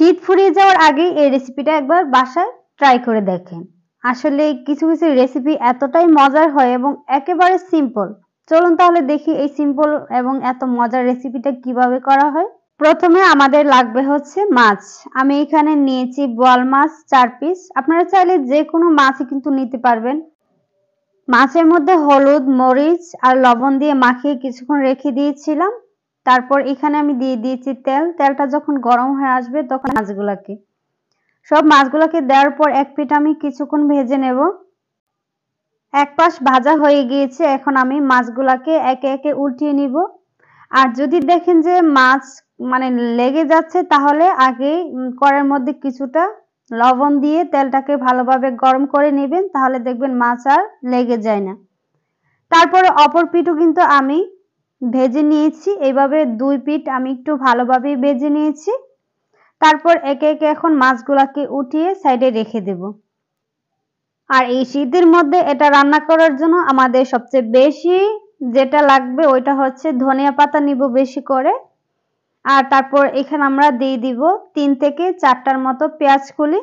শীত ফুরিয়ে যাওয়ার আগে এই রেসিপিটা একবার বাসায় ট্রাই করে দেখেন। আসলে কিছু কিছু রেসিপি এতটাই মজার হয় এবং একেবারে সিম্পল। চলুন তাহলে দেখি এই সিম্পল এবং এত মজার রেসিপিটা কিভাবে করা হয়। প্রথমে আমাদের লাগবে হচ্ছে মাছ। আমি এখানে নিয়েছি বোয়াল মাছ 4 পিস। আপনারা চাইলে যে কোনো মাছই কিন্তু নিতে পারবেন। মাছের মধ্যে হলুদ, মরিচ আর লবণ দিয়ে মাখিয়ে কিছুক্ষণ রেখে দিয়েছিলাম। তারপর এখানে আমি দিয়ে দিয়েছি তেল। তেলটা যখন গরম হয়ে আসবে তখন সব মাছগুলোকে দেওয়ার পর এক পিঠ আমি কিছুক্ষণ ভেজে নেব। এক পাশ ভাজা হয়ে গিয়েছে, এখন আমি মাছগুলোকে একে একে উল্টিয়ে নিব। আর যদি দেখেন যে মাছ লেগে যাচ্ছে তাহলে আগে কড়াইয়ের মধ্যে কিছুটা লবণ দিয়ে তেলটাকে ভালোভাবে গরম করে নেবেন, তাহলে দেখবেন মাছ আর লেগে যায় না। তারপরে অপর পিঠও কিন্তু আমি ভেজে নিয়েছি। এইভাবে 2 পিঠ আমি একটু ভালোভাবে ভেজে নিয়েছি। তারপর একে একে এখন মাছগুলোকে উঠিয়ে সাইডে রেখে দেব। আর এই শীতের মধ্যে এটা রান্না করার জন্য আমাদের সবচেয়ে বেশি যেটা লাগবে ওইটা হচ্ছে ধনিয়া পাতা নিব বেশি করে। আর তারপর এখানে আমরা দিয়ে দিব 3 থেকে 4টার মতো পেঁয়াজ কলি।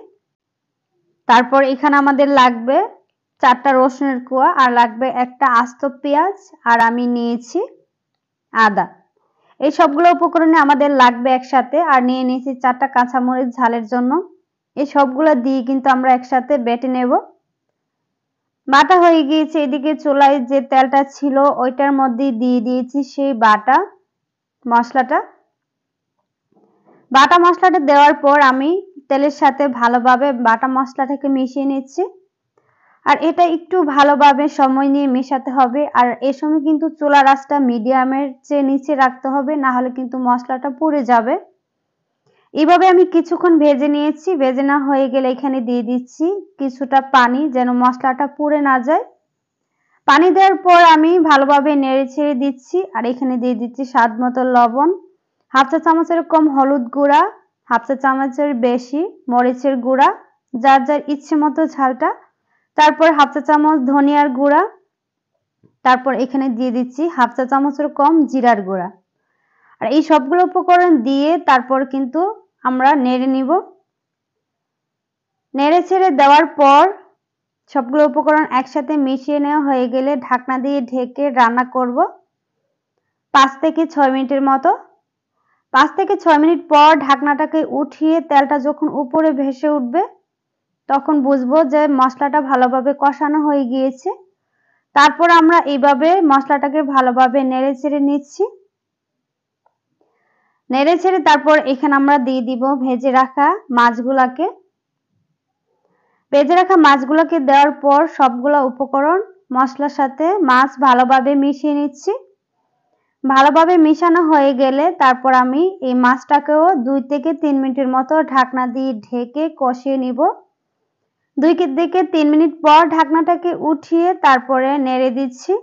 তারপর এখানে আমাদের লাগবে 4টা রসুনের কোয়া, আর লাগবে একটা আস্ত পেঁয়াজ, আর আমি নিয়েছি আদা। এই সবগুলো উপকরণে আমাদের লাগবে একসাথে। আর নিয়ে নিয়েছি 4টা কাঁচামরিচ ঝালের জন্য। এই সবগুলো দিয়ে কিন্তু আমরা একসাথে বেটে নেব। বাটা হয়ে গিয়েছে। এদিকে চুলায় যে তেলটা ছিল ওইটার মধ্যে দিয়ে দিয়েছি সেই বাটা মশলাটা। বাটা মশলাটা দেওয়ার পর আমি তেলের সাথে ভালোভাবে বাটা মশলাটাকে মিশিয়ে নিচ্ছি। আর এটা একটু ভালোভাবে সময় নিয়ে মেশাতে হবে। আর এই সময় কিন্তু চুলার আঁচটা মিডিয়ামের চেয়ে নিচে রাখতে হবে, না হলে কিন্তু মশলাটা পুড়ে যাবে। এইভাবে আমি কিছুক্ষণ ভেজে নিয়েছি। ভেজে না হয়ে গেলে এখানে দিয়ে দিচ্ছি কিছুটা পানি, যেন মশলাটা পুড়ে না যায়। পানি দেওয়ার পর আমি ভালোভাবে নেড়ে ছেড়ে দিচ্ছি। আর এখানে দিয়ে দিচ্ছি স্বাদ মতো লবণ, হাফ চা চামচের কম হলুদ গুঁড়া, হাফ চা চামচের বেশি মরিচের গুঁড়া, যার যার ইচ্ছে মতো ঝালটা। তারপর হাফ চা চামচ ধনিয়ার গুঁড়া। তারপর এখানে দিয়ে দিচ্ছি হাফ চা চামচের কম জিরার গুঁড়া। আর এই সবগুলো উপকরণ দিয়ে তারপর কিন্তু আমরা নেড়ে নিব। নেড়ে ছেড়ে দেওয়ার পর সবগুলো উপকরণ একসাথে মিশিয়ে নেওয়া হয়ে গেলে ঢাকনা দিয়ে ঢেকে রান্না করব 5 থেকে 6 মিনিটের মতো। 5 থেকে 6 মিনিট পর ঢাকনাটাকে উঠিয়ে তেলটা যখন উপরে ভেসে উঠবে তখন বুঝবো যে মশলাটা ভালোভাবে কষানো হয়ে গিয়েছে। তারপর আমরা এইভাবে মশলাটাকে ভালোভাবে নেড়ে ছেড়ে নিচ্ছি। নেড়ে ছেড়ে তারপর এখানে আমরা দিয়ে দিব ভেজে রাখা মাছগুলোকে। ভেজে রাখা মাছগুলোকে দেওয়ার পর সবগুলো উপকরণ মশলার সাথে মাছ ভালোভাবে মিশিয়ে নিচ্ছি। ভালোভাবে মিশানো হয়ে গেলে তারপর আমি এই মাছটাকেও 2 থেকে 3 মিনিটের মতো ঢাকনা দিয়ে ঢেকে কষিয়ে নিব। 2 থেকে 3 মিনিট পর ঢাকনাটাকে উঠিয়ে তারপরে নেড়ে দিচ্ছি।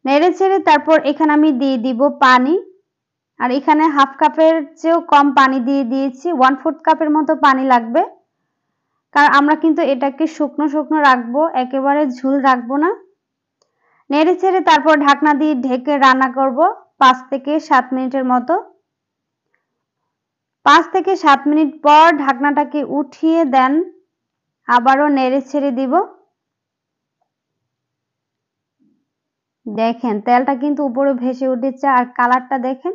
নেড়ে ছেড়ে তারপর এখানে আমি দিয়ে দিব পানি। আর এখানে হাফ কাপের চেয়েও কম পানি দিয়ে দিয়েছি। 1/4 কাপের মতো পানি লাগবে, কারণ আমরা কিন্তু এটাকে শুকনো শুকনো রাখবো, একেবারে ঝোল রাখবো না। নেড়ে ছেড়ে তারপর ঢাকনা দিয়ে ঢেকে রান্না করব 5 থেকে 7 মিনিটের মতো। 5 থেকে 7 মিনিট পর ঢাকনাটাকে উঠিয়ে দেন, আবারও নেড়ে ছেড়ে দিব। দেখেন তেলটা কিন্তু উপরে ভেসে উঠেছে আর কালারটা দেখেন।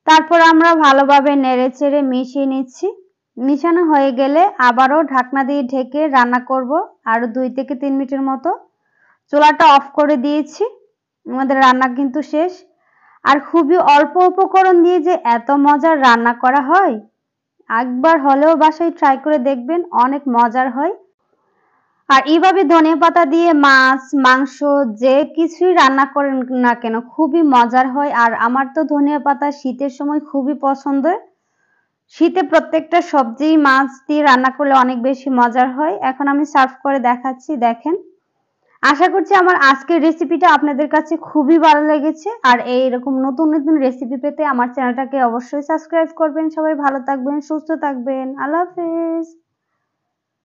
তারপর আমরা ভালোভাবে নেড়ে ছেড়ে মিশিয়ে নিচ্ছি। মিশানো হয়ে গেলে আবারও ঢাকনা দিয়ে ঢেকে রান্না করব আরো 2 থেকে 3 মিনিটের মতো। চুলাটা অফ করে দিয়েছি। আমাদের রান্না কিন্তু শেষ। আর খুবই অল্প উপকরণ দিয়ে যে এত মজার রান্না করা হয়, একবার হলেও বাসায় ট্রাই করে দেখবেন, অনেক মজার হয়। আর এইভাবে ধনিয়া পাতা দিয়ে মাছ, মাংস যে কিছুই রান্না করেন না কেন খুবই মজার হয়। আর আমার তো ধনিয়া পাতা শীতের সময় খুবই পছন্দের। শীতে প্রত্যেকটা সবজি মাছ দিয়ে রান্না করলে অনেক বেশি মজার হয়। এখন আমি সার্ভ করে দেখাচ্ছি, দেখেন। আশা করছি আমার আজকের রেসিপিটা আপনাদের কাছে খুবই ভালো লেগেছে। আর এইরকম নতুন নতুন রেসিপি পেতে আমার চ্যানেলটাকে অবশ্যই সাবস্ক্রাইব করবেন। সবাই ভালো থাকবেন, সুস্থ থাকবেন। আল্লাহ হাফেজ।